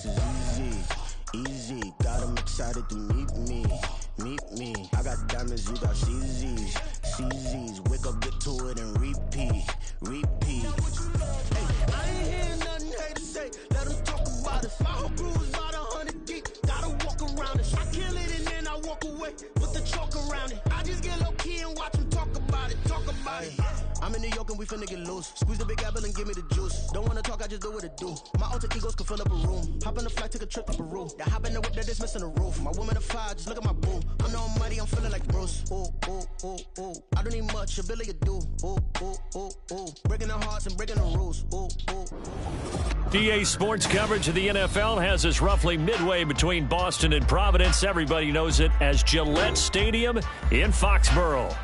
Easy, easy, got them excited to meet me. I got diamonds, you got CZs, wake up, get to it, and repeat. Hey, I ain't hearing nothing haters say, let them talk about it. My whole crew is about 100 deep, gotta walk around it. I kill it and then I walk away with the chalk around it. I just get low key and watch them talk about it. I'm in New York and we finna get loose. Squeeze the big apple and give me the juice. Don't wanna talk, I just do what it do. My alter egos can fill up a room. Hop on the flight, take a trip to Peru. Yeah, hop in the whip, that is missing the roof. My woman a fire, just look at my boo. I'm the almighty, I'm feeling like Bruce. Ooh. I don't need much, a billy a do. Ooh. Breaking the hearts and breaking the rules. Ooh. EA Sports coverage of the NFL has us roughly midway between Boston and Providence. Everybody knows it as Gillette Stadium in Foxborough.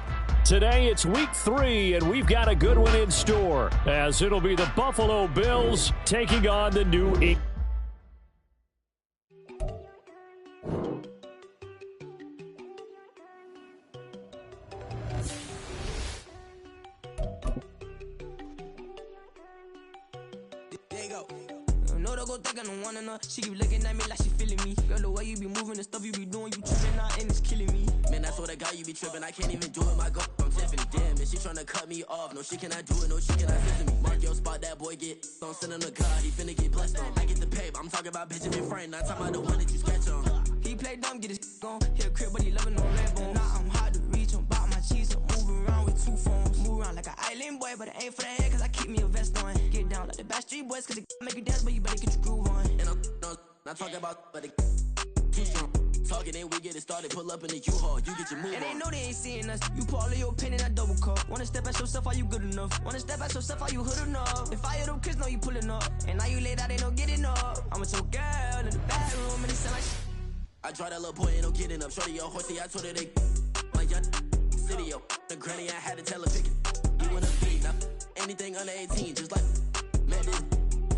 Today, it's week 3, and we've got a good one in store, as it'll be the Buffalo Bills taking on the New England. She keep looking at me like she feeling me. Girl, the way you be moving, the stuff you be doing, you tripping out and it's killing me. Man, I swear to God, you be tripping. I can't even do it. My girl, I'm Tiffany. Damn, and she tryna cut me off. No, she cannot do it. No, she cannot listen to me. Mark your spot, that boy get. Don't send him to God. He finna get blessed on. I get the paper. I'm talking about Benjamin Franklin. Not talking about the one that you sketch on. He play dumb, get his gone. Hit a crib, but he loving no red bone. Now I'm hard to reach. I'm about my cheese. I'm moving around with 2 phones. Move around like an island boy, but it ain't for the head, cause I keep me a vest on. Get down like the Backstreet Boys, cause it make you dance, but you better get your groove on. And I'm not talking about, but it too strong. Talking and we get it started, pull up in the U-Haul, you get your move on. And they know they ain't seeing us. You put all of your pen in that double cup. Wanna step at yourself, are you good enough? Wanna step at yourself, are you hood enough? If I hear them kids know you pulling up, and now you laid out, they don't get enough. I'm with your girl in the bedroom, and it sound like I draw that little boy, ain't no getting up. Shorty, your horsey, I told her they like young city, yo. The granny, I had to tell her pick it. You wanna beat, now anything under 18, just like man, this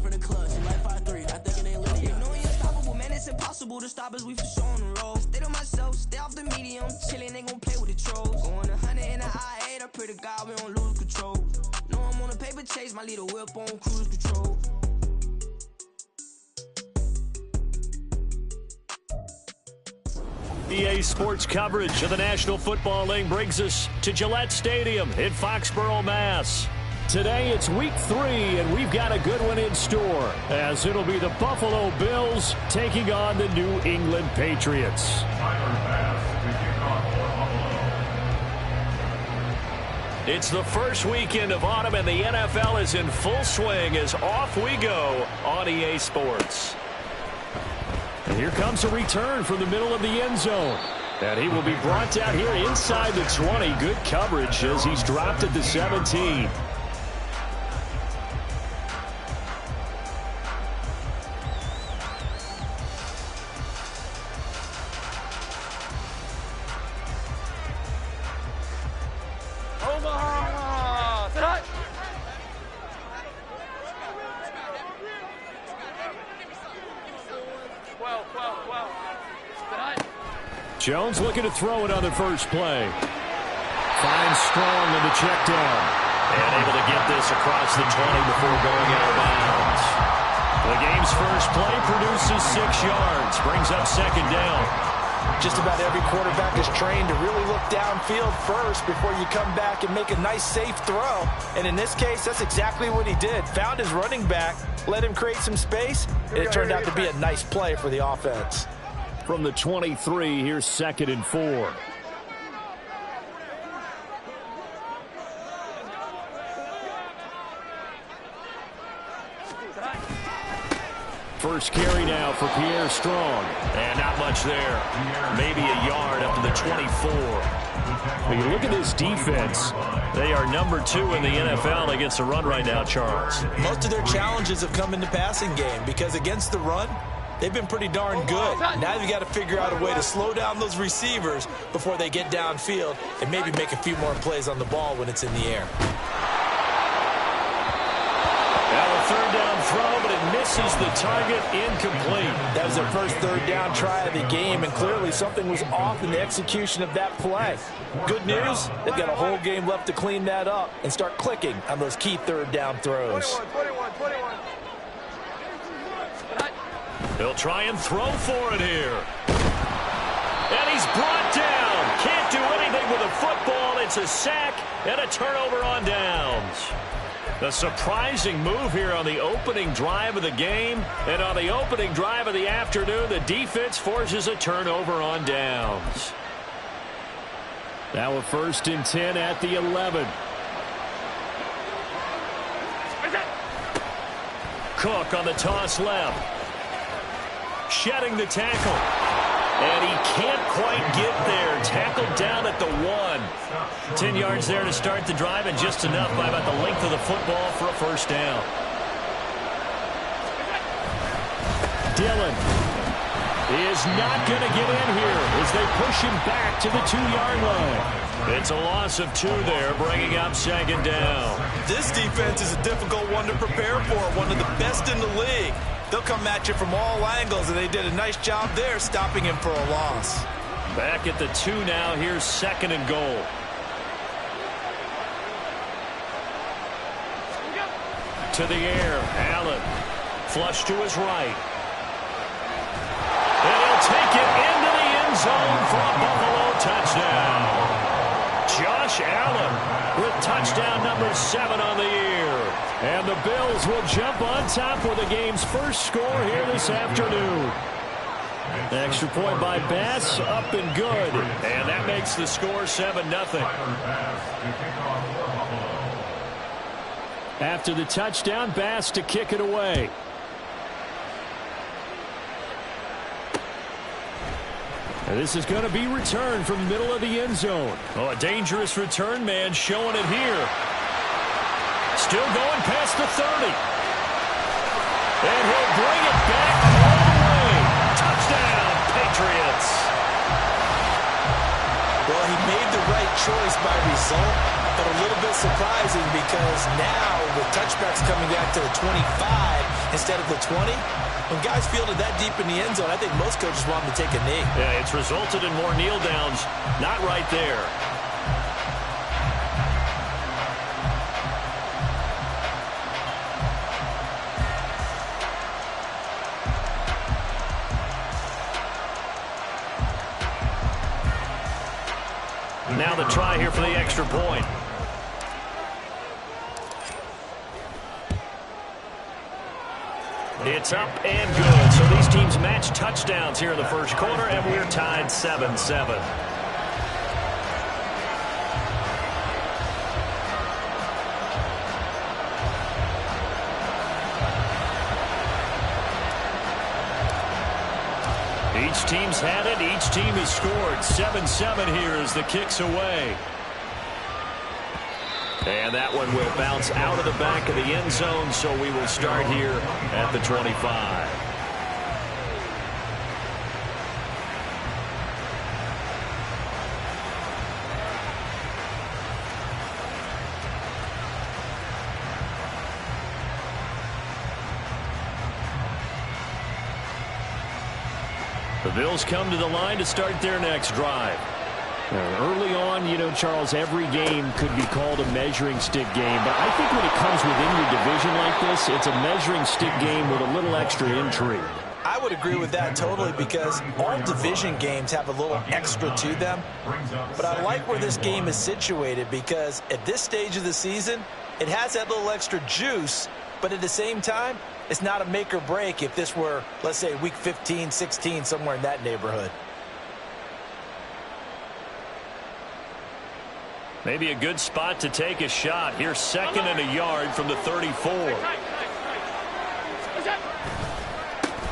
from the club, she like 5'3", I think it ain't lit. You know you're unstoppable, man, it's impossible to stop us, we for sure on the road. Stay to myself, stay off the medium, chillin', ain't gon' play with the trolls. Going 100 in the I-8, I pray to God we don't lose control. Know I'm on a paper chase, my leader whip on cruise control. EA Sports coverage of the National Football League brings us to Gillette Stadium in Foxborough, Mass. Today, it's week 3, and we've got a good one in store, as it'll be the Buffalo Bills taking on the New England Patriots. It's the first weekend of autumn, and the NFL is in full swing as off we go on EA Sports. And here comes a return from the middle of the end zone. And he will be brought down here inside the 20. Good coverage as he's dropped at the 17. Jones looking to throw it on the first play. Finds Strong in the check down. And able to get this across the 20 before going out of bounds. The game's first play produces 6 yards. Brings up second down. Just about every quarterback is trained to really look downfield first before you come back and make a nice, safe throw. And in this case, that's exactly what he did. Found his running back, let him create some space, and it turned out to be a nice play for the offense. From the 23, here's 2nd and 4. First carry now for Pierre Strong. And not much there. Maybe a yard up to the 24. When you look at this defense, they are number 2 in the NFL against the run right now, Charles. Most of their challenges have come in the passing game because against the run, they've been pretty darn good. Now you've got to figure out a way to slow down those receivers before they get downfield and maybe make a few more plays on the ball when it's in the air. Now a third down throw, but it misses the target, incomplete. That was their first third down try of the game, and clearly something was off in the execution of that play. Good news, they've got a whole game left to clean that up and start clicking on those key third down throws. 21. He'll try and throw for it here. And he's brought down. Can't do anything with a football. It's a sack and a turnover on downs. A surprising move here on the opening drive of the game. And on the opening drive of the afternoon, the defense forces a turnover on downs. Now a 1st and 10 at the 11. Cook on the toss left. Shedding the tackle. And he can't quite get there. Tackled down at the 1. 10 yards there to start the drive, and just enough by about the length of the football for a first down. Dillon is not going to get in here as they push him back to the 2-yard line. It's a loss of 2 there, bringing up 2nd down. This defense is a difficult one to prepare for, one of the best in the league. They'll come at you from all angles, and they did a nice job there stopping him for a loss. Back at the 2 now. Here's 2nd and goal. To the air. Allen. Flush to his right. And he'll take it into the end zone for a Buffalo touchdown. Josh Allen with touchdown number 7 on the year. And the Bills will jump on top for the game's first score here this afternoon. Extra point by Bass, up and good. And that makes the score 7-0. After the touchdown, Bass to kick it away. And this is going to be returned from the middle of the end zone. Oh, a dangerous return man showing it here. Still going past the 30. And he'll bring it back all the way. Touchdown, Patriots. Well, he made the right choice by result, but a little bit surprising because now with touchbacks coming back to the 25 instead of the 20, when guys fielded that deep in the end zone, I think most coaches want them to take a knee. Yeah, it's resulted in more kneel downs. Not right there. Now the try here for the extra point. It's up and good. So these teams match touchdowns here in the first quarter, and we're tied 7-7. Each team's had it. Each team has scored. 7-7 here as the kick's away. And that one will bounce out of the back of the end zone, so we will start here at the 25. The Bills come to the line to start their next drive. Early on, you know, Charles, every game could be called a measuring stick game. But I think when it comes within your division like this, it's a measuring stick game with a little extra intrigue. I would agree with that totally because all division games have a little extra to them. But I like where this game is situated because at this stage of the season, it has that little extra juice. But at the same time, it's not a make or break if this were, let's say, week 15, 16, somewhere in that neighborhood. Maybe a good spot to take a shot. Here's 2nd and a yard from the 34.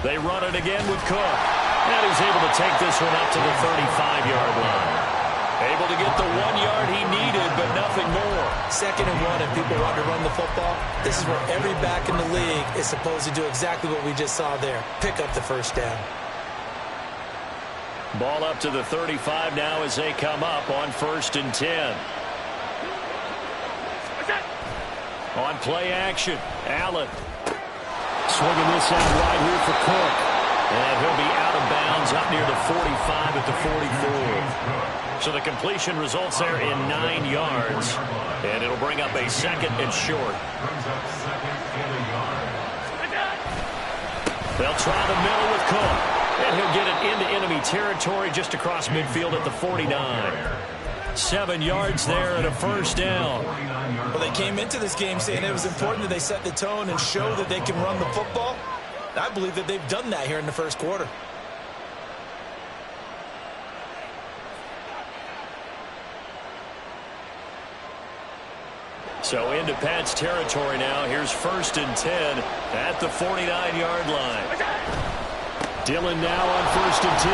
They run it again with Cook. And he's able to take this one up to the 35-yard line. Able to get the 1 yard he needed, but nothing more. 2nd and 1, and people want to run the football. This is where every back in the league is supposed to do exactly what we just saw there. Pick up the first down. Ball up to the 35 now as they come up on 1st and 10. On play action, Allen. Swinging this out right here for Cook. And he'll be out of bounds up near the 45 at the 44. So the completion results there in 9 yards. And it'll bring up a 2nd and short. They'll try the middle with Cook. And he'll get it into enemy territory just across midfield at the 49. 7 yards there and a first down. Well, they came into this game saying it was important that they set the tone and show that they can run the football. I believe that they've done that here in the first quarter. So into Pat's territory now. Here's 1st and 10 at the 49-yard line. Dillon now on 1st and 10.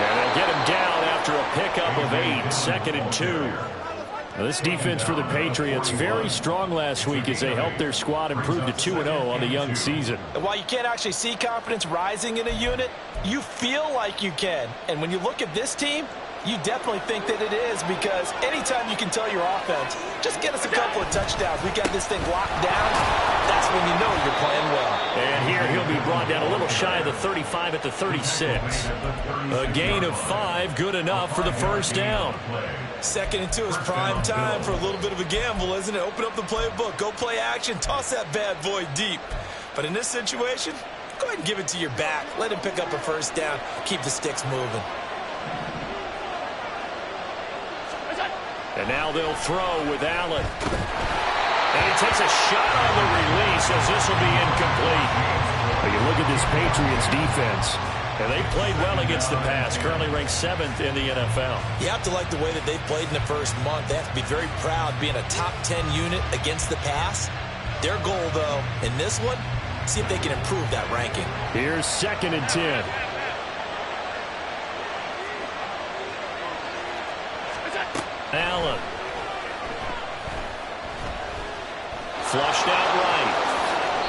And they'll get him down after a pickup of 8, 2nd and 2. Now this defense for the Patriots, very strong last week as they helped their squad improve to 2-0 on the young season. And while you can't actually see confidence rising in a unit, you feel like you can. And when you look at this team, you definitely think that it is, because anytime you can tell your offense, just get us a couple of touchdowns, we got this thing locked down, that's when you know you're playing well. And here he'll be brought down a little shy of the 35 at the 36. A gain of 5, good enough for the first down. 2nd and 2 is prime time for a little bit of a gamble, isn't it? Open up the playbook, go play action, toss that bad boy deep. But in this situation, go ahead and give it to your back. Let him pick up a first down, keep the sticks moving. And now they'll throw with Allen. And he takes a shot on the release as this will be incomplete. Well, you look at this Patriots defense, and they played well against the pass, currently ranked 7th in the NFL. You have to like the way that they've played in the first month. They have to be very proud being a top 10 unit against the pass. Their goal, though, in this one, see if they can improve that ranking. Here's 2nd and 10. Allen. Flushed out right.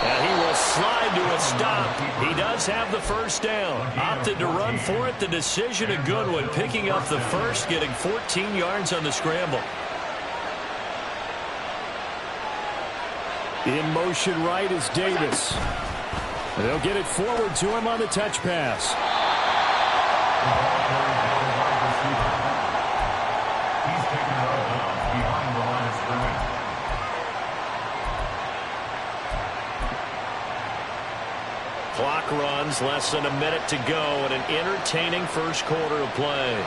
And he will slide to a stop. He does have the first down. Opted to run for it. The decision a good one. Picking up the first, getting 14 yards on the scramble. In motion right is Davis. And they'll get it forward to him on the touch pass. Clock runs, less than a minute to go, and an entertaining first quarter of play.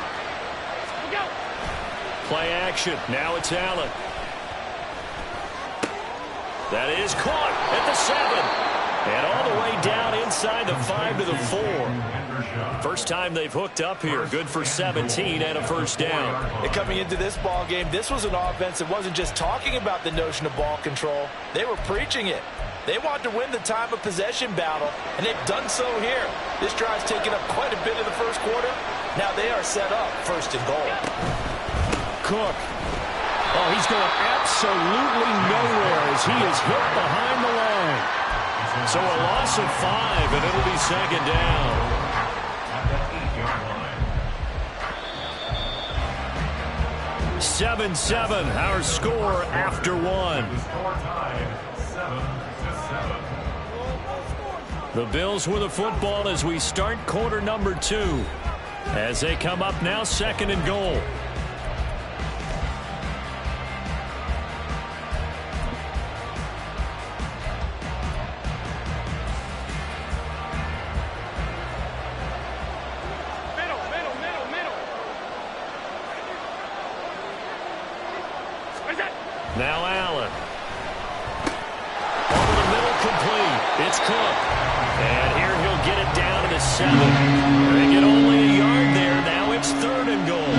Play action. Now it's Allen. That is caught at the 7. And all the way down inside the 5 to the 4. First time they've hooked up here. Good for 17 and a first down. And coming into this ball game, this was an offense that wasn't just talking about the notion of ball control. They were preaching it. They want to win the time of possession battle, and they've done so here. This drive's taken up quite a bit of the first quarter. Now they are set up 1st and goal. Cook. Oh, he's going absolutely nowhere as he is hit behind the line. So a loss of 5, and it'll be 2nd down. Seven, our score after 1. The Bills with a football as we start quarter number 2. As they come up now, 2nd and goal. Now Allen. Over the middle, complete. It's Cook. And here he'll get it down to the 7. They get only a yard there. Now it's 3rd and goal.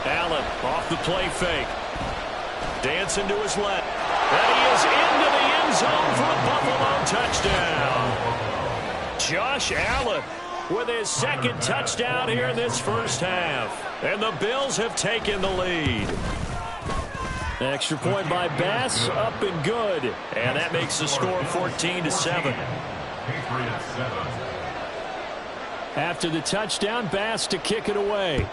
Allen off the play fake. Dancing to his left. And he is into the end zone for a Buffalo touchdown. Josh Allen with his 2nd touchdown here in this first half. And the Bills have taken the lead. Extra point by Bass, up and good. And that makes the score 14-7. After the touchdown, Bass to kick it away.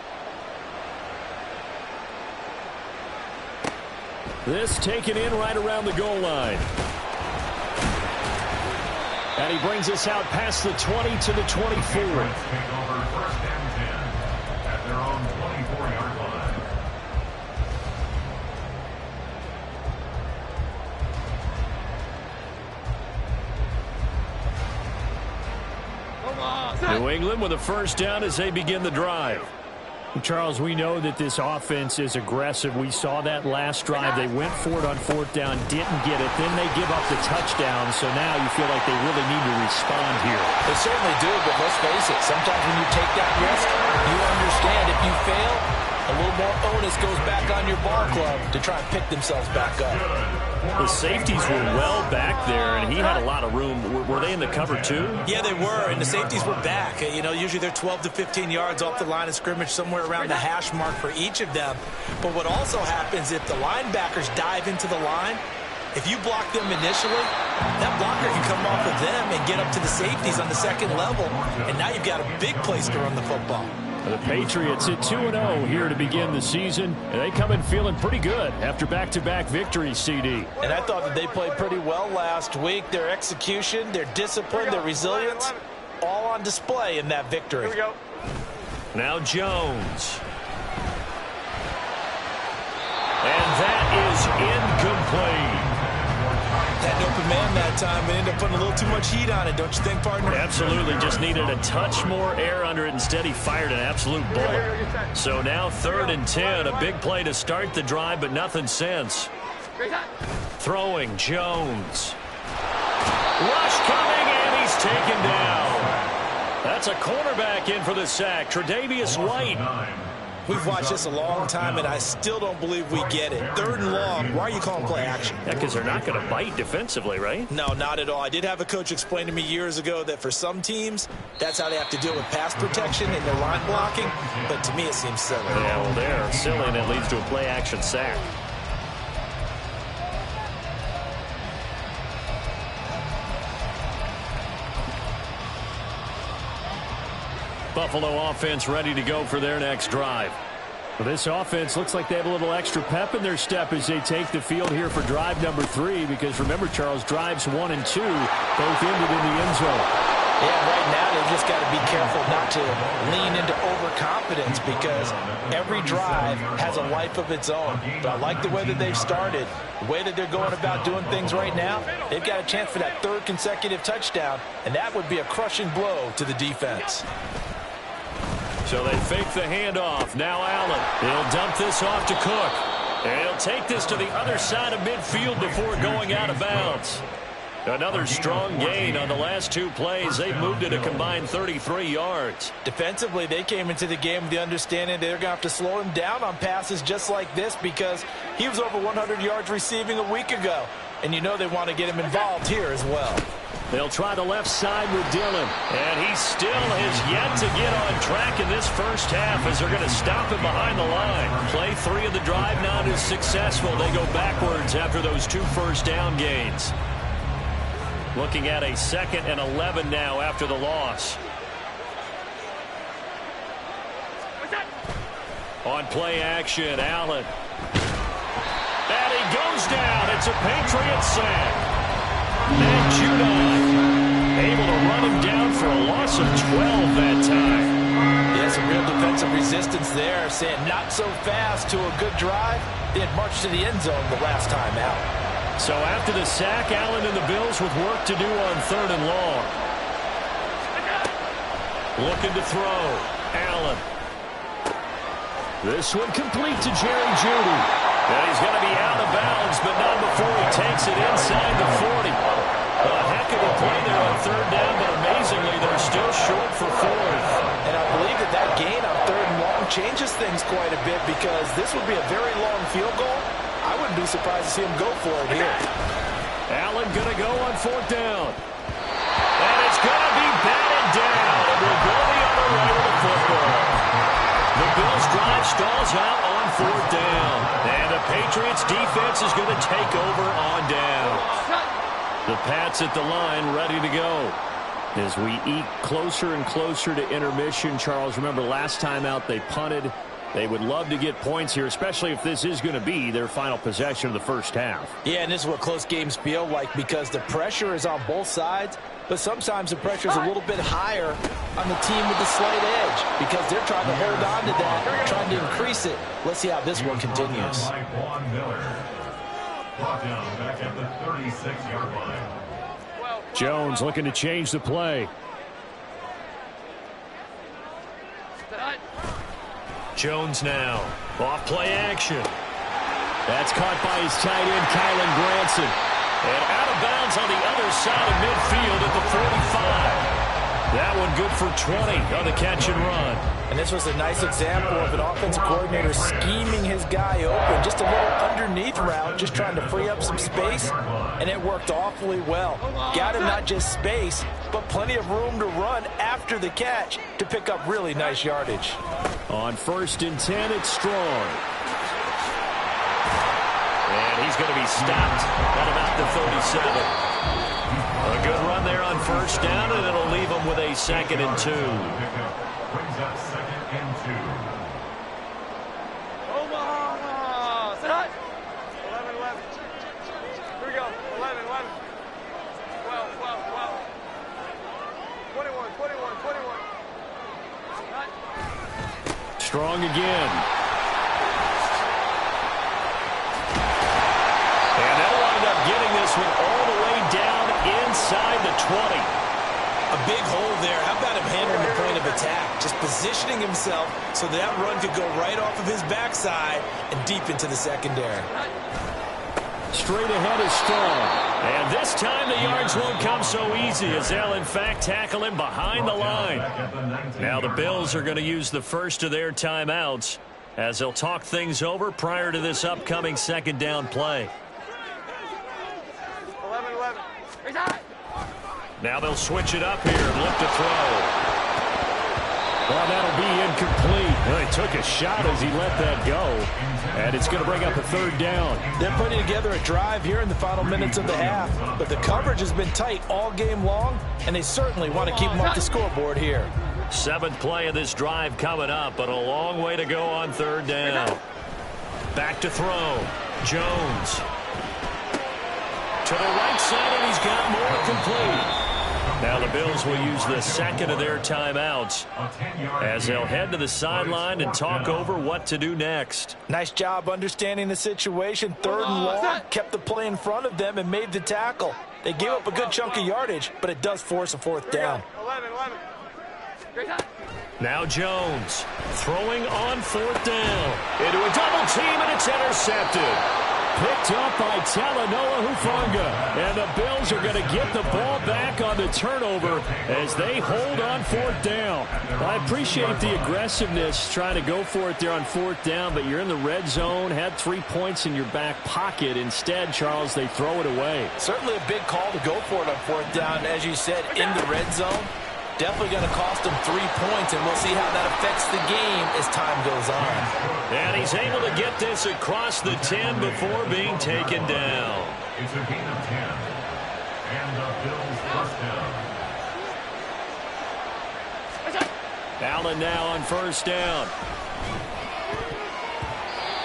This taken in right around the goal line. And he brings us out past the 20 to the 24. New England with a first down as they begin the drive. Charles, we know that this offense is aggressive. We saw that last drive. They went for it on fourth down, didn't get it. Then they give up the touchdown. So now you feel like they really need to respond here. They certainly do, but let's face it. Sometimes when you take that risk, you understand if you fail, a little more onus goes back on your ball club to try and pick themselves back up. The safeties were well back there, and he had a lot of room. Were they in the cover too? Yeah, they were, and the safeties were back. You know, usually they're 12 to 15 yards off the line of scrimmage, somewhere around the hash mark for each of them. But what also happens if the linebackers dive into the line, if you block them initially, that blocker can come off of them and get up to the safeties on the second level, and now you've got a big place to run the football. The Patriots at 2-0 here to begin the season, and they come in feeling pretty good after back-to-back victories, CD. And I thought that they played pretty well last week. Their execution, their discipline, their resilience, all on display in that victory. Here we go. Now Jones. And that is incomplete. Had an open man that time, but ended up putting a little too much heat on it, don't you think, partner? Absolutely, just needed a touch more air under it. Instead, he fired an absolute bullet. So now 3rd and 10, a big play to start the drive, but nothing since. Throwing, Jones. Rush coming, and he's taken down. That's a cornerback in for the sack, Tre'Davious White. We've watched this a long time, and I still don't believe we get it. 3rd and long, why are you calling play action? Yeah, because they're not going to bite defensively, right? No, not at all. I did have a coach explain to me years ago that for some teams, that's how they have to deal with pass protection and their line blocking, but to me it seems silly. Yeah, well, they're silly, and it leads to a play action sack. Buffalo offense ready to go for their next drive. Well, this offense looks like they have a little extra pep in their step as they take the field here for drive number 3, because remember, Charles, drives 1 and 2 both ended in the end zone. Yeah, right now they've just got to be careful not to lean into overconfidence, because every drive has a life of its own. But I like the way that they've started, the way that they're going about doing things right now. They've got a chance for that 3rd consecutive touchdown, and that would be a crushing blow to the defense. So they fake the handoff. Now Allen. He'll dump this off to Cook. And he'll take this to the other side of midfield before going out of bounds. Another strong gain on the last 2 plays. They've moved it a combined 33 yards. Defensively, they came into the game with the understanding they're going to have to slow him down on passes just like this, because he was over 100 yards receiving a week ago. And you know they want to get him involved here as well. They'll try the left side with Dillon. And he still has yet to get on track in this first half, as they're going to stop him behind the line. Play 3 of the drive not as successful. They go backwards after those 2 first down gains. Looking at a 2nd and 11 now after the loss. On play action, Allen. And he goes down. It's a Patriots sack. And Judon able to run him down for a loss of 12 that time. Yeah, some real defensive resistance there, saying not so fast to a good drive. They had marched to the end zone the last time out. So after the sack, Allen and the Bills with work to do on 3rd and long. Looking to throw. Allen. This one complete to Jerry Jeudy. And he's going to be out of bounds, but not before he takes it inside the 40. A heck of a play there on 3rd down, but amazingly, they're still short for 4th. And I believe that gain on 3rd and long changes things quite a bit, because this would be a very long field goal. I wouldn't be surprised to see him go for it here. Allen going to go on 4th down. And it's going to be batted down. And will go the other way with the football. The Bills drive stalls out on 4th down. And the Patriots defense is going to take over on down. The Pats at the line ready to go. As we eke closer and closer to intermission, Charles, remember last time out they punted. They would love to get points here, especially if this is going to be their final possession of the first half. Yeah, and this is what close games feel like, because the pressure is on both sides, but sometimes the pressure is a little bit higher on the team with the slight edge, because they're trying to hold on to that, trying to increase it. Let's see how this one continues. Jones looking to change the play. Jones now. Off play action. That's caught by his tight end, Kylan Granson. And out of bounds on the other side of midfield at the 45. That one good for 20 on the catch and run. And this was a nice example of an offensive coordinator scheming his guy open. Just a little underneath route, just trying to free up some space, and it worked awfully well. Got him not just space, but plenty of room to run after the catch to pick up really nice yardage. On 1st and 10, it's Strong. And he's going to be stopped at about the 37. A good run there on 1st down, and it'll leave them with a 2nd and 2. Brings up 2nd and 2. Omaha! Sit high! 11, 11. Here we go. 11, 11. 12, 12, 12. 21, 21, 21. High. Strong again. And they'll wind up getting this one all the way down inside the 20. A big hole there. How about him handling the point of attack? Just positioning himself so that run could go right off of his backside and deep into the secondary. Straight ahead is Strong. And this time the yards won't come so easy as they'll in fact tackle him behind the line. Now the Bills are going to use the first of their timeouts as they'll talk things over prior to this upcoming 2nd down play. 11, 11. He's high! Now they'll switch it up here and look to throw. Well, that'll be incomplete. Well, he took a shot as he let that go. And it's going to bring up a 3rd down. They're putting together a drive here in the final minutes of the half. But the coverage has been tight all game long, and they certainly want to keep them off the scoreboard here. 7th play of this drive coming up, but a long way to go on 3rd down. Back to throw. Jones. To the right side, and he's got more complete. Now the Bills will use the 2nd of their timeouts as they'll head to the sideline and talk over what to do next. Nice job understanding the situation. 3rd and long, kept the play in front of them and made the tackle. They gave up a good chunk of yardage, but it does force a 4th down. 11, 11. Now Jones throwing on 4th down. Into a double team, and it's intercepted. Picked up by Talanoa Hufanga. And the Bills are going to get the ball back on the turnover as they hold on 4th down. I appreciate the aggressiveness trying to go for it there on 4th down, but you're in the red zone, had 3 points in your back pocket. Instead, Charles, they throw it away. Certainly a big call to go for it on 4th down. As you said, in the red zone. Definitely going to cost them 3 points, and we'll see how that affects the game as time goes on. And he's able to get this across the 10 before being taken down. It's a gain of 10. And the Bills first down. Allen now on 1st down.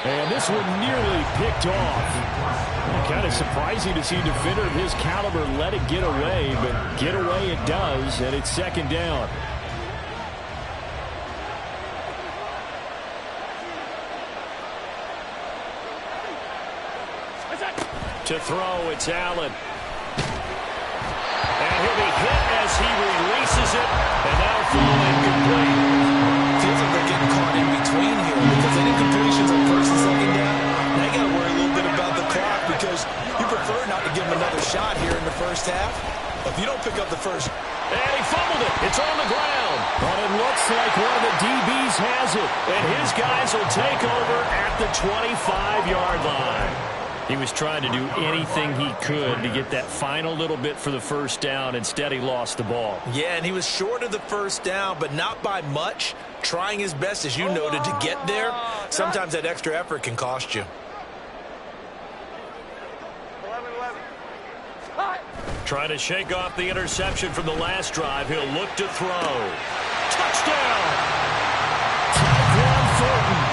And this one nearly picked off. Kind of surprising to see a defender of his caliber let it get away, but get away it does, and it's 2nd down. To throw, it's Allen. And he'll be hit as he releases it, and that'll fall incomplete. Feels like they're getting caught in between here because any completions on 1st and 2nd down, now you got to worry a little bit about the clock because you prefer not to give them another shot here in the 1st half. If you don't pick up the first. And he fumbled it. It's on the ground. But it looks like one of the DBs has it. And his guys will take over at the 25-yard line. He was trying to do anything he could to get that final little bit for the 1st down. Instead, he lost the ball. Yeah, and he was short of the 1st down, but not by much. Trying his best, as you noted, to get there. Sometimes that extra effort can cost you. 11, 11. Trying to shake off the interception from the last drive. He'll look to throw. Touchdown! Tyquan Thornton.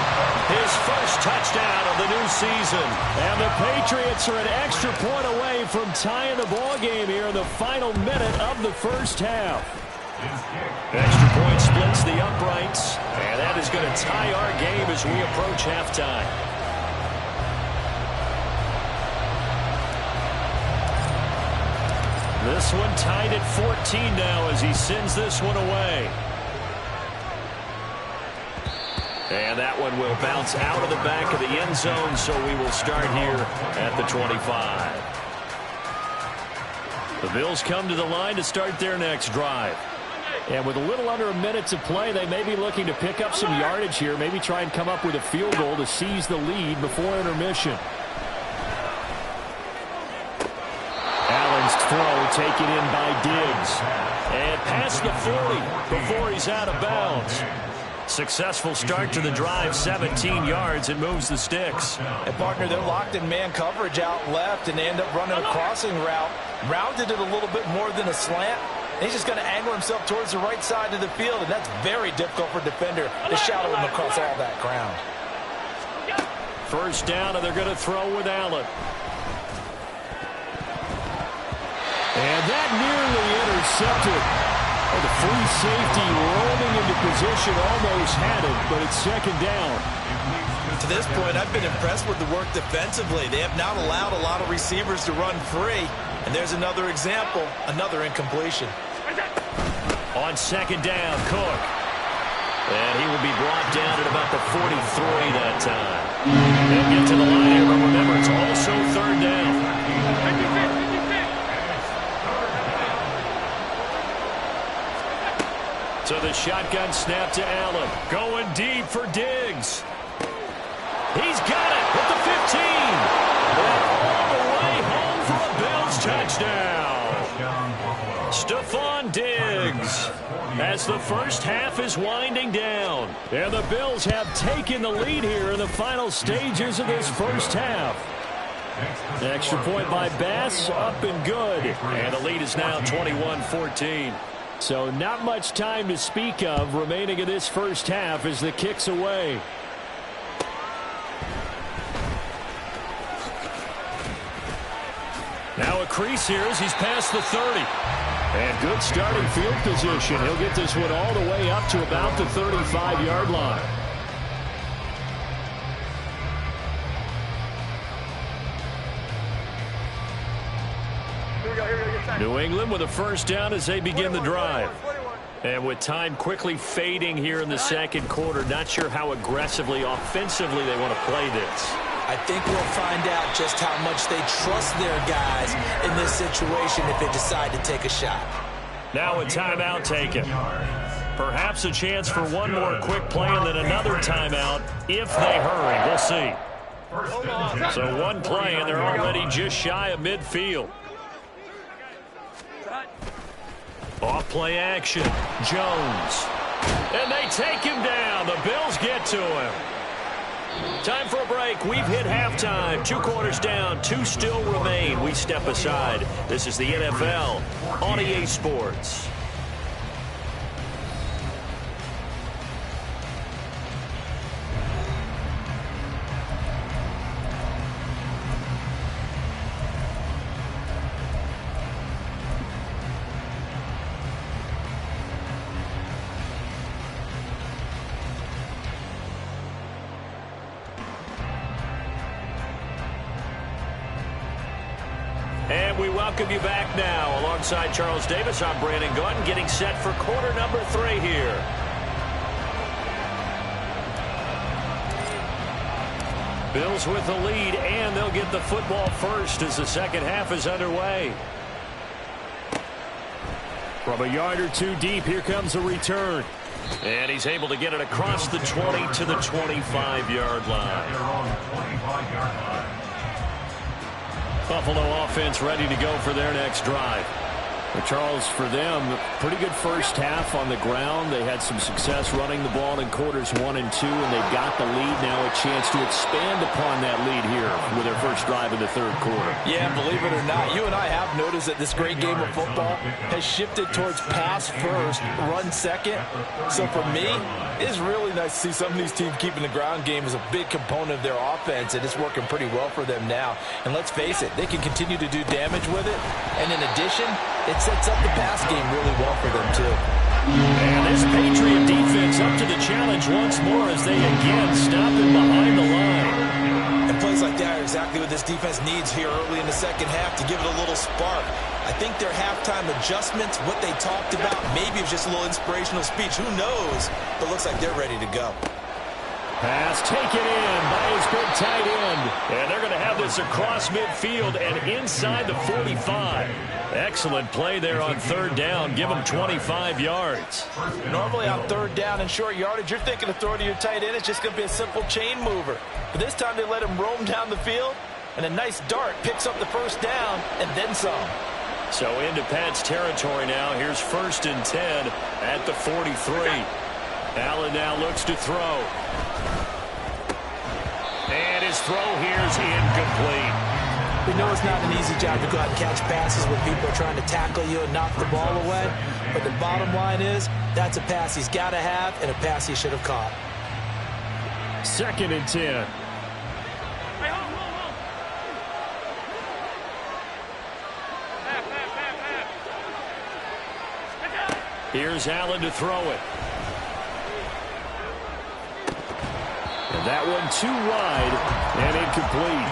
His first touchdown of the new season. And the Patriots are an extra point away from tying the ball game here in the final minute of the 1st half. Extra point splits the uprights. And that is going to tie our game as we approach halftime. This one tied at 14 now as he sends this one away. And that one will bounce out of the back of the end zone, so we will start here at the 25. The Bills come to the line to start their next drive. And with a little under a minute to play, they may be looking to pick up some yardage here, maybe try and come up with a field goal to seize the lead before intermission. Allen's throw taken in by Diggs. And past the 40 before he's out of bounds. Successful start to the drive, 17 yards. It moves the sticks. And partner, they're locked in man coverage out left, and they end up running a crossing route. Rounded it a little bit more than a slant. He's just going to angle himself towards the right side of the field, and that's very difficult for a defender to shadow him across all that ground. First down, and they're going to throw with Allen. And that nearly intercepted. Oh, the free safety rolling into position, almost had it, but it's second down. To this point, I've been impressed with the work defensively. They have not allowed a lot of receivers to run free. And there's another example, another incompletion. On second down, Cook. And he will be brought down at about the 43 that time. They'll get to the line here, but remember, it's also third down. So the shotgun snap to Allen. Going deep for Diggs. He's got it at the 15. And all the way home for a Bills touchdown. Stephon Diggs. As the first half is winding down. And the Bills have taken the lead here in the final stages of this first half. Extra point by Bass, up and good. And the lead is now 21-14. So not much time to speak of remaining in this first half as the kick's away. Now a crease here as he's past the 30. And good starting field position. He'll get this one all the way up to about the 35-yard line. New England with a first down as they begin the drive. And with time quickly fading here in the second quarter, not sure how aggressively, offensively they want to play this. I think we'll find out just how much they trust their guys in this situation if they decide to take a shot. Now a timeout taken. Perhaps a chance for one more quick play and then another timeout if they hurry. We'll see. So one play and they're already just shy of midfield. Off play action. Jones. And they take him down. The Bills get to him. Time for a break. We've hit halftime. 2 quarters down. 2 still remain. We step aside. This is the NFL on EA Sports. And we welcome you back now. Alongside Charles Davis, I'm Brandon Gunn, getting set for quarter number 3 here. Bills with the lead, and they'll get the football first as the second half is underway. From a yard or 2 deep, here comes a return. And he's able to get it across the 20 to the 25-yard line. Buffalo offense ready to go for their next drive. Well, Charles, for them, pretty good first half on the ground. They had some success running the ball in quarters 1 and 2, and they've got the lead now, a chance to expand upon that lead here with their first drive in the third quarter. Yeah, believe it or not, you and I have noticed that this great game of football has shifted towards pass first, run second. So for me, it's really nice to see some of these teams keeping the ground game as a big component of their offense, and it's working pretty well for them now. And let's face it, they can continue to do damage with it. And in addition, it sets up the pass game really well for them, too. And this Patriot defense up to the challenge once more as they again stop him behind the line. And plays like that are exactly what this defense needs here early in the second half to give it a little spark. I think their halftime adjustments, what they talked about, maybe it was just a little inspirational speech. Who knows? But it looks like they're ready to go. Pass taken in by his big tight end. And they're going to have this across midfield and inside the 45. Excellent play there on third down. Give them 25 yards. Normally on third down and short yardage, you're thinking of throwing to your tight end. It's just going to be a simple chain mover. But this time they let him roam down the field, and a nice dart picks up the first down and then some. So into Pat's territory now. Here's 1st and 10 at the 43. Allen now looks to throw. And his throw here is incomplete. We know it's not an easy job to go out and catch passes when people are trying to tackle you and knock the ball away. But the bottom line is, that's a pass he's got to have and a pass he should have caught. 2nd and 10. Here's Allen to throw it. And that one too wide and incomplete.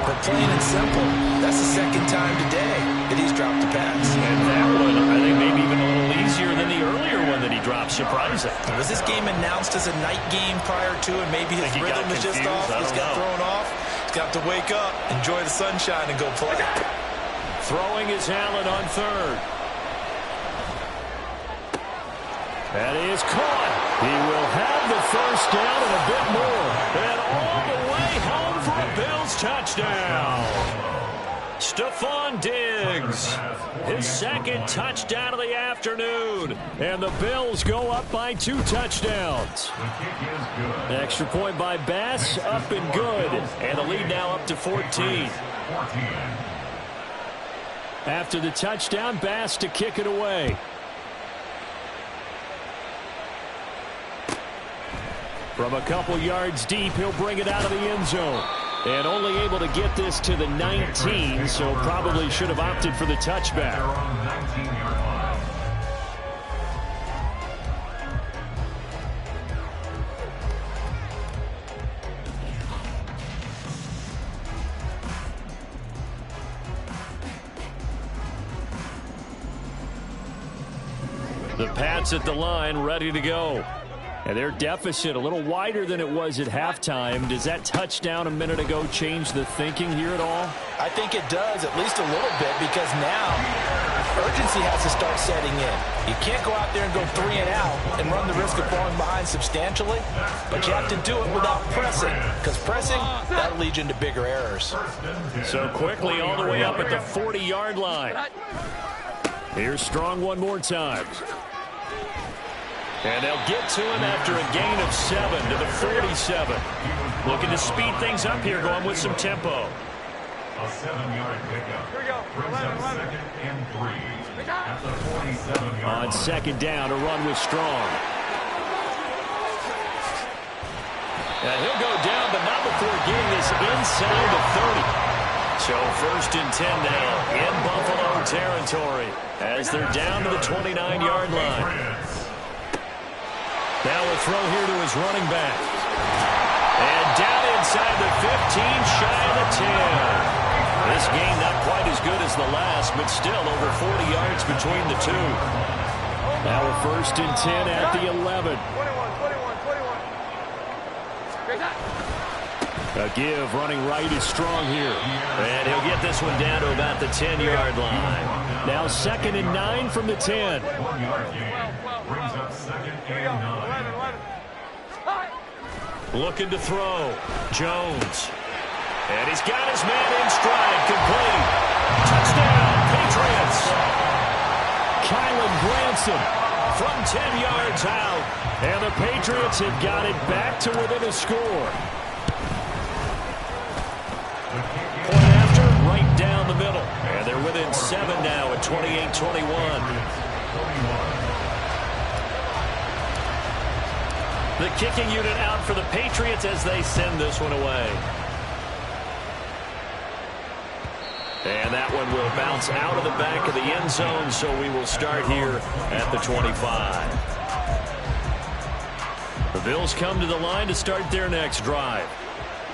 But plain and simple, that's the 2nd time today that he's dropped a pass. And that one, I think, maybe even a little easier than the earlier one that he dropped. Surprising. Was this game announced as a night game prior to, and maybe his rhythm was just off? He's got thrown off. He's got to wake up, enjoy the sunshine, and go play. Throwing is Allen on third. That is caught. He will have the first down and a bit more. And all the way home for a Bills touchdown. Stephon Diggs, his 2nd touchdown of the afternoon. And the Bills go up by 2 touchdowns. Extra point by Bass, up and good. And the lead now up to 14. After the touchdown, Bass to kick it away. From a couple yards deep, he'll bring it out of the end zone. And only able to get this to the 19, so probably should have opted for the touchback. The Pats at the line, ready to go. And their deficit a little wider than it was at halftime. Does that touchdown a minute ago change the thinking here at all? I think it does, at least a little bit, because now urgency has to start setting in. You can't go out there and go 3 and out and run the risk of falling behind substantially, but you have to do it without pressing, because pressing, that'll lead you into bigger errors. So quickly all the way up at the 40-yard line. Here's Strong one more time. And they'll get to him after a gain of 7 to the 47. Looking to speed things up here, going with some tempo. A 7-yard pickup. Here we go. Brings up 2nd and 3 at the 47-yard line. On 2nd down, a run with Strong. And he'll go down, but not before getting this inside the 30. So 1st and 10 now in Buffalo territory as they're down to the 29-yard line. Now a throw here to his running back. And down inside the 15, shy of the 10. This game not quite as good as the last, but still over 40 yards between the two. Now a 1st and 10 at the 11. 21. A give running right is Strong here. And he'll get this one down to about the 10-yard line. Now 2nd and 9 from the 10. 1-yard gain. Brings up 2nd and 9. Looking to throw. Jones. And he's got his man in stride. Complete. Touchdown, Patriots. Kylan Granson from 10 yards out. And the Patriots have got it back to within a score. Point after, right down the middle. And they're within 7 now at 28-21. The kicking unit out for the Patriots as they send this one away. And that one will bounce out of the back of the end zone, so we will start here at the 25. The Bills come to the line to start their next drive.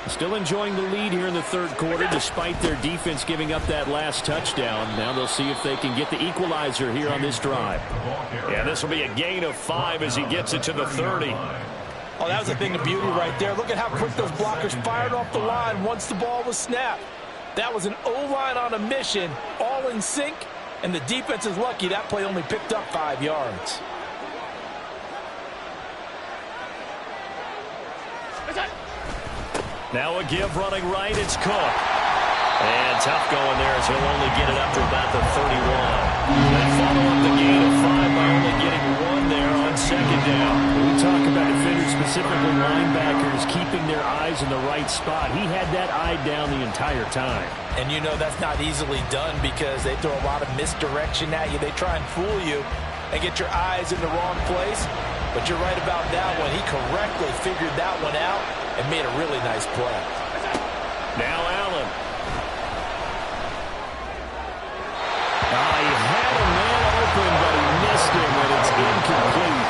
Still enjoying the lead here in the 3rd quarter despite their defense giving up that last touchdown. Now they'll see if they can get the equalizer here on this drive. Yeah, this will be a gain of 5 as he gets it to the 30. Oh, that was a thing of beauty right there. Look at how quick those blockers fired off the line once the ball was snapped. That was an O-line on a mission, all in sync, and the defense is lucky that play only picked up 5 yards. Now a give running right, it's Cook. And tough going there as he'll only get it up to about the 31. They follow up the gain of 5 by only getting 1 there on second down. We talk about defenders, specifically linebackers, keeping their eyes in the right spot. He had that eye down the entire time. And you know that's not easily done because they throw a lot of misdirection at you. They try and fool you and get your eyes in the wrong place. But you're right about that one. He correctly figured that one out and made a really nice play. Now Allen. He had a man open, but he missed him, and it's incomplete.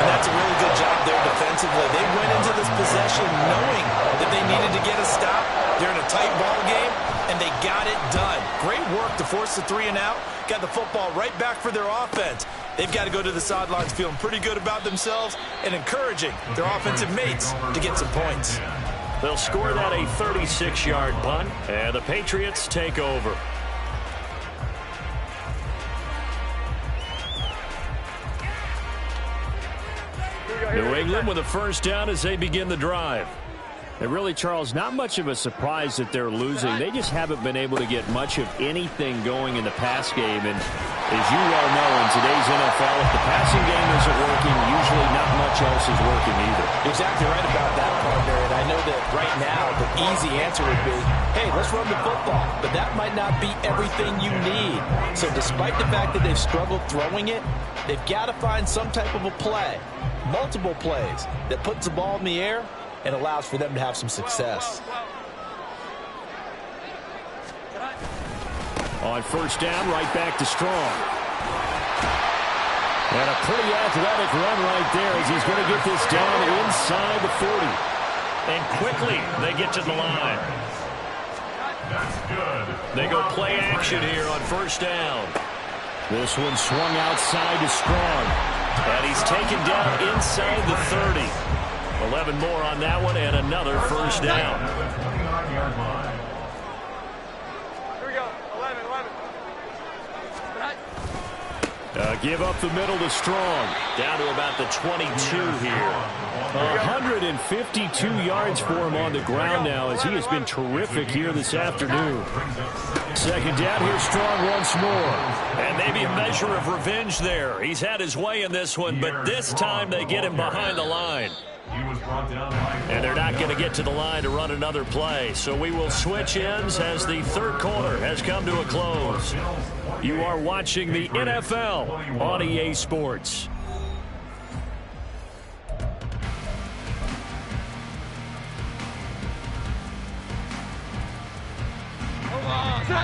And that's a really good job there defensively. They went into this possession knowing that they needed to get a stop. They're in a tight ball game, and they got it done. Great work to force the 3 and out. Got the football right back for their offense. They've got to go to the sidelines feeling pretty good about themselves and encouraging their offensive mates to get some points. They'll score that a 36-yard punt, and the Patriots take over. New England with a first down as they begin the drive. And really, Charles, not much of a surprise that they're losing. They just haven't been able to get much of anything going in the pass game. And as you well know, in today's NFL, if the passing game isn't working, usually not much else is working either. Exactly right about that, partner. And I know that right now the easy answer would be, hey, let's run the football. But that might not be everything you need. So despite the fact that they've struggled throwing it, they've got to find some type of a play, multiple plays, that puts the ball in the air and allows for them to have some success. On first down, right back to Strong. And a pretty athletic run right there as he's going to get this down inside the 40. And quickly they get to the line. That's good. They go play action here on first down. This one swung outside to Strong. And he's taken down inside the 30. 11 more on that one and another first down. Here we go. 11. Give up the middle to Strong. Down to about the 22 here. 152 yards for him on the ground now as he has been terrific here this afternoon. Second down, here's Strong once more. And maybe a measure of revenge there. He's had his way in this one, but this time they get him behind the line. And they're not going to get to the line to run another play. So we will switch ends as the third quarter has come to a close. You are watching the NFL on EA Sports.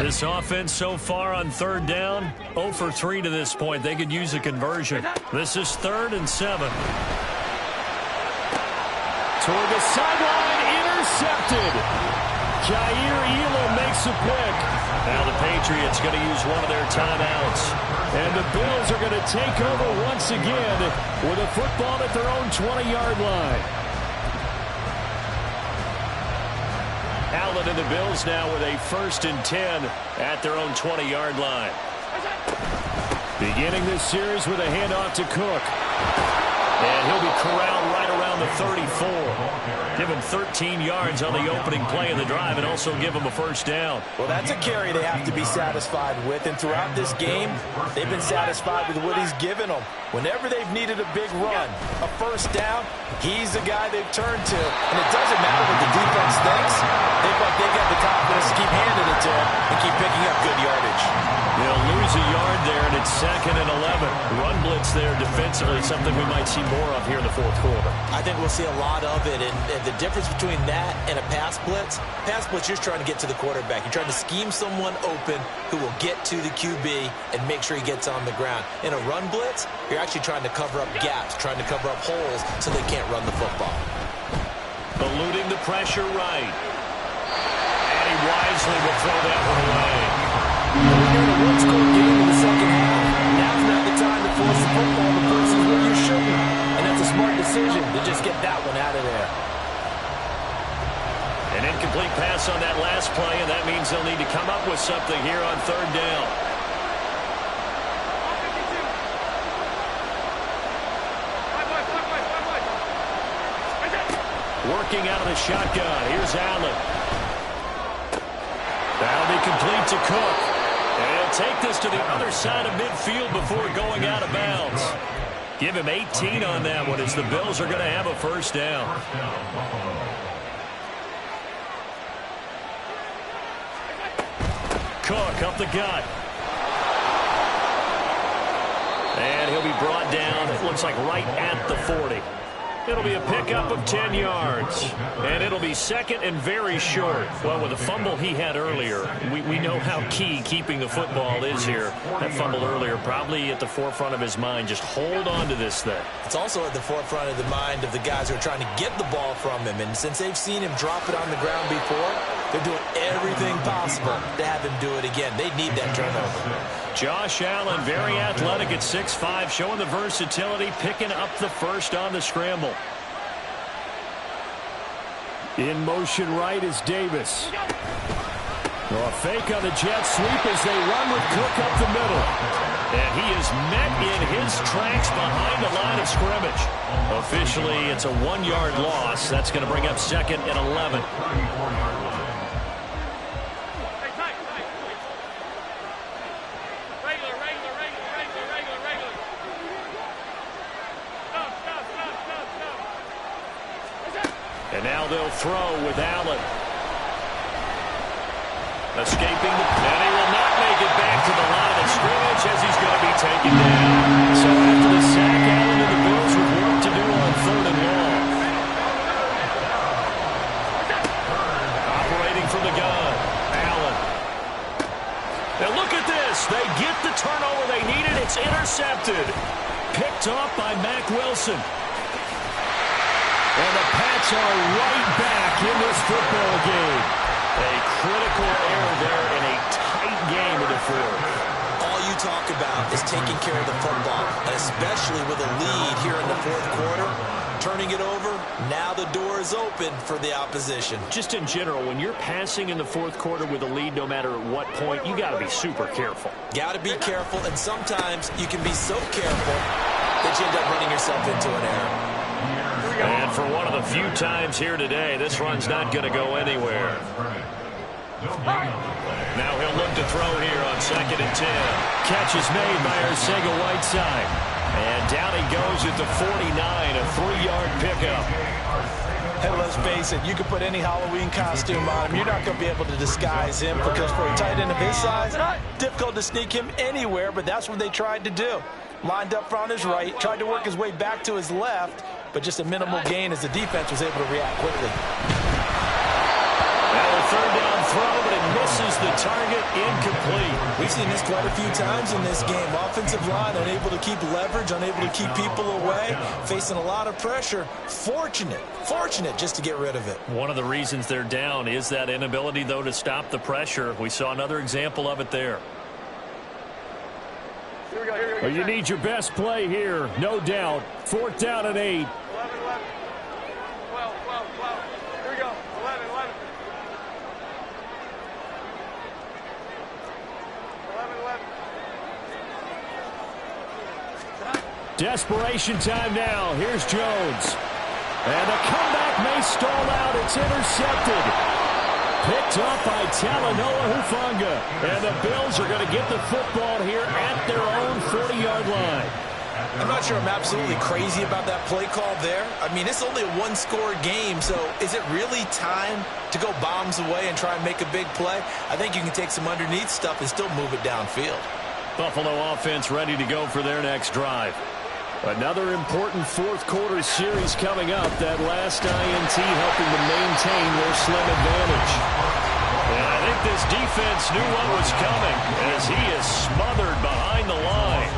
This offense so far on third down, 0 for 3 to this point. They could use a conversion. This is 3rd and 7. Toward the sideline, intercepted. Jair Elam makes a pick. Now the Patriots going to use one of their timeouts. And the Bills are going to take over once again with a football at their own 20-yard line. Allen and the Bills now with a 1st and 10 at their own 20-yard line. Beginning this series with a handoff to Cook. And he'll be corralled right around the 34. Give him 13 yards on the opening play of the drive and also give him a first down. Well, that's a carry they have to be satisfied with. And throughout this game, they've been satisfied with what he's given them. Whenever they've needed a big run, a first down, he's the guy they've turned to. And it doesn't matter what the defense thinks. They feel like they've got the confidence to keep handing it to him and keep picking up good yardage. They'll lose a yard there, and it's 2nd and 11. Run blitz there defensively, something we might see more of here in the fourth quarter. I think we'll see a lot of it, and the difference between that and a pass blitz, you're trying to get to the quarterback. You're trying to scheme someone open who will get to the QB and make sure he gets on the ground. In a run blitz, you're actually trying to cover up gaps, trying to cover up holes so they can't run the football. Eluding the pressure right. And he wisely will throw that one away. We're in a one-score game in the second half. Now's not the time to force the football to places where you shouldn't. And that's a smart decision decision to just get that one out of there. An incomplete pass on that last play, and that means they'll need to come up with something here on third down. Working out of the shotgun. Here's Allen. That'll be complete to Cook. And he'll take this to the other side of midfield before going out of bounds. Give him 18 on that one as the Bills are going to have a first down. Cook up the gut. And he'll be brought down, it looks like right at the 40. It'll be a pickup of 10 yards. And it'll be second and very short. Well, with the fumble he had earlier, we know how key keeping the football is here. That fumble earlier probably at the forefront of his mind. Just hold on to this thing. It's also at the forefront of the mind of the guys who are trying to get the ball from him. And since they've seen him drop it on the ground before, they're doing everything possible to have him do it again. They need that turnover. Josh Allen, very athletic at 6'5", showing the versatility, picking up the first on the scramble. In motion right is Davis. A fake on the jet sweep as they run with Cook up the middle. And he is met in his tracks behind the line of scrimmage. Officially, it's a 1-yard loss. That's going to bring up second and 11. And now they'll throw with Allen. Escaping, and he will not make it back to the line of scrimmage as he's going to be taken down. So after the sack, Allen and the Bills with work to do on third and long. Operating from the gun, Allen. Now look at this. They get the turnover they needed. It's intercepted. Picked off by Mack Wilson. And the Pats are right back in this football game. A critical error there in a tight game in the fourth. All you talk about is taking care of the football, and especially with a lead here in the fourth quarter. Turning it over, now the door is open for the opposition. Just in general, when you're passing in the fourth quarter with a lead, no matter at what point, you got to be super careful. Got to be careful, and sometimes you can be so careful that you end up running yourself into an error. And for one of the few times here today, this run's not going to go anywhere. Now he'll look to throw here on second and 10. Catch is made by Arcega-Whiteside. And down he goes at the 49, a 3-yard pickup. Hey, let's face it, you can put any Halloween costume on him. You're not going to be able to disguise him because for a tight end of his size, difficult to sneak him anywhere, but that's what they tried to do. Lined up on his right, tried to work his way back to his left, but just a minimal gain as the defense was able to react quickly. Now a third down throw, but it misses the target, incomplete. We've seen this quite a few times in this game. Offensive line unable to keep leverage, unable to keep people away, facing a lot of pressure. Fortunate just to get rid of it. One of the reasons they're down is that inability, though, to stop the pressure. We saw another example of it there. Well, you need your best play here, no doubt. 4th down and 8. 11, 12. Here we go. 11. 11. Desperation time now. Here's Jones. And the comeback may stall out. It's intercepted. Picked up by Talanoa Hufanga. And the Bills are going to get the football here at their own 40-yard line. I'm not sure I'm absolutely crazy about that play call there. I mean, it's only a one-score game, so is it really time to go bombs away and try and make a big play? I think you can take some underneath stuff and still move it downfield. Buffalo offense ready to go for their next drive. Another important fourth quarter series coming up. That last INT helping to maintain their slim advantage. And I think this defense knew what was coming as he is smothered behind the line.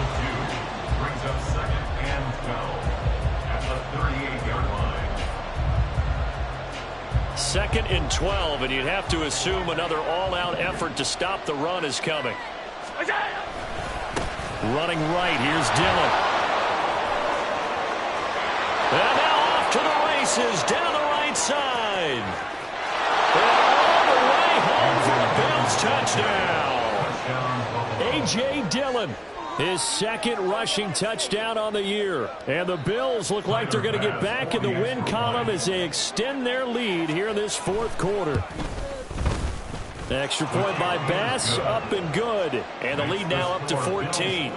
Brings up second and 12 at the 38-yard line. Second and 12, and you'd have to assume another all-out effort to stop the run is coming. Running right, here's Dillon. And now off to the races down the right side. And all the way home for the Bills touchdown. A.J. Dillon, his second rushing touchdown on the year. And the Bills look like they're going to get back in the win column as they extend their lead here in this fourth quarter. Extra point by Bass, up and good. And the lead now up to 14.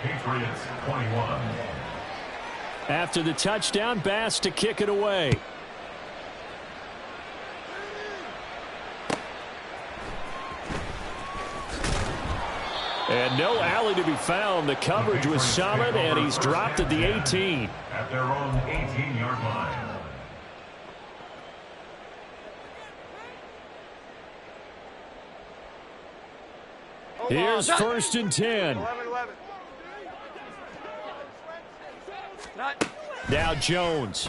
Patriots 21. After the touchdown, Bass to kick it away. And no alley to be found. The coverage was solid, and he's dropped at the 18. At their own 18-yard line. Here's 1st and 10. 11. Now Jones.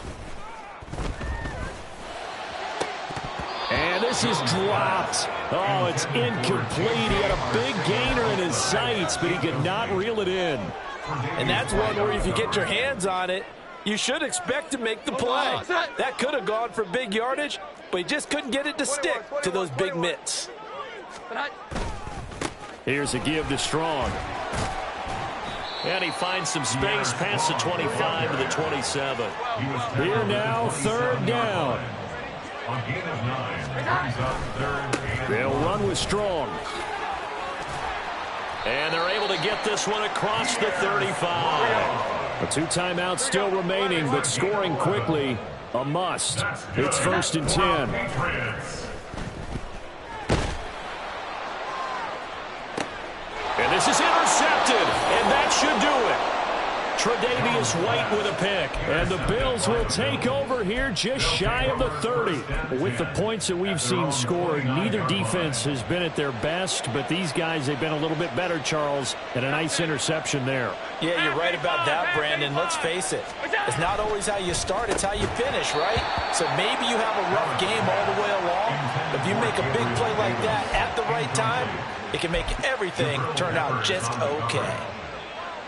And this is dropped. Oh, it's incomplete. He had a big gainer in his sights, but he could not reel it in. And that's one where if you get your hands on it, you should expect to make the play. That could have gone for big yardage, but he just couldn't get it to stick to those big mitts. Here's a give to Strong. And he finds some space past the 25 to the 27. Here now, 3rd down. On gain of 9, brings up 3rd and They'll run with Strong. And they're able to get this one across the 35. 2 timeouts still remaining, but scoring quickly, a must. It's 1st and 10. Patriots. And this is intercepted, and that should do it. Tre'Davious White with a pick, and the Bills will take over here just shy of the 30. With the points that we've seen scored, neither defense has been at their best, but these guys, they've been a little bit better, Charles, and a nice interception there. Yeah, you're right about that, Brandon. Let's face it. It's not always how you start, it's how you finish, right? So maybe you have a rough game all the way along. If you make a big play like that at the right time, it can make everything turn out just okay.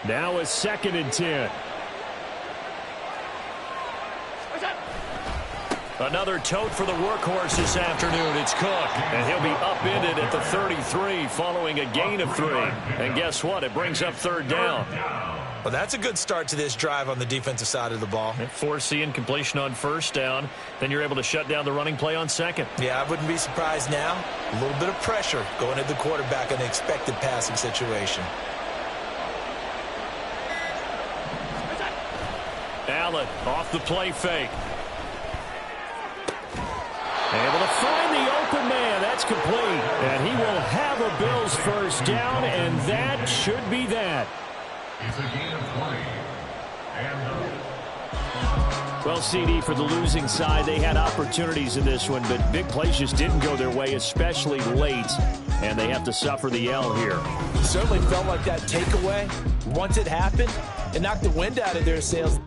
Now it's 2nd and 10. Another tote for the workhorse this afternoon. It's Cook, and he'll be upended at the 33 following a gain of 3. And guess what? It brings up 3rd down. Well, that's a good start to this drive on the defensive side of the ball. Force the incompletion on 1st down. Then you're able to shut down the running play on 2nd. Yeah, I wouldn't be surprised now. A little bit of pressure going at the quarterback in an expected passing situation. Allen off the play fake. Able to find the open man. That's complete. And he will have a Bills 1st down, and that should be that. It's a gain of 20. And Well, CD, for the losing side, they had opportunities in this one, but big plays just didn't go their way, especially late, and they have to suffer the L here. It certainly felt like that takeaway, once it happened, it knocked the wind out of their sails.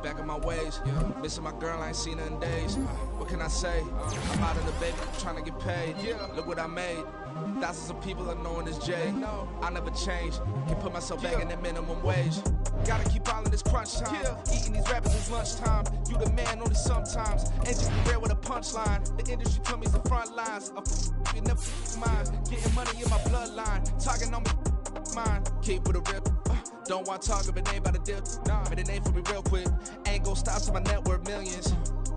Back in my ways, missing my girl, I ain't seen her in days. What can I say? I'm out in the baby, trying to get paid. Look what I made. Thousands of people are knowing this Jay. I never change. Can put myself back in that minimum wage. Gotta keep all in this crunch time. Eating these rappers is lunchtime. You the man only sometimes. And just be real with a punchline. The industry told me the front lines. You never mind. Getting money in my bloodline. Talking on mine. Keep with a rip. Don't want to talk if it ain't about a dip. But it ain't for me real quick. Ain't gon' stop till my net worth millions.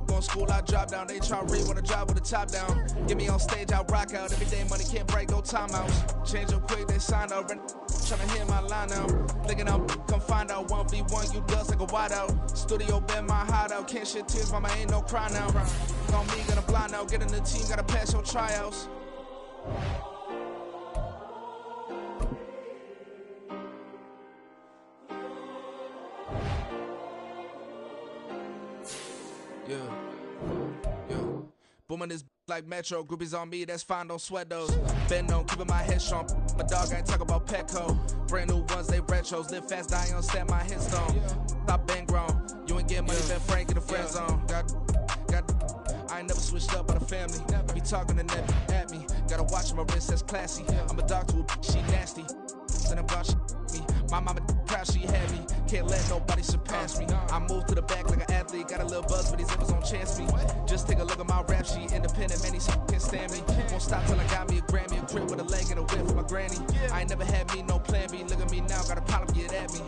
Going school, I drop down. They try to read when I drive with the top down. Get me on stage, I rock out. Every day money can't break, no timeouts. Change up quick, they sign up. Tryna hear my line out. Thinking I'm come find out 1v1, you dust like a wideout. Studio been my hideout. Can't shed tears, mama ain't no cry now. On me, gonna blind out. Get in the team, gotta pass your tryouts. Booming this like Metro, groupies on me, that's fine, don't sweat those. Been on, keeping my head strong. My dog ain't talk about Petco. Brand new ones, they retros. Live fast, die on set, my headstone. Stop been grown. You ain't get getting money, Ben Frank in the friend zone. I ain't never switched up by the family. Be talking to Ned at me. Gotta watch my wrist, that's classy. I'm a dog to a she nasty. Then I'm gone, she me. My mama proud she had me. Can't let nobody surpass me. I move to the back like an athlete. Got a little buzz, but these zippers don't chance me. Just take a look at my rap sheet. Independent, man, these can't stand me. Won't stop till I got me a Grammy, a crib with a leg and a whip for my granny. I ain't never had me no plan B. Look at me now, got a problem, get at me.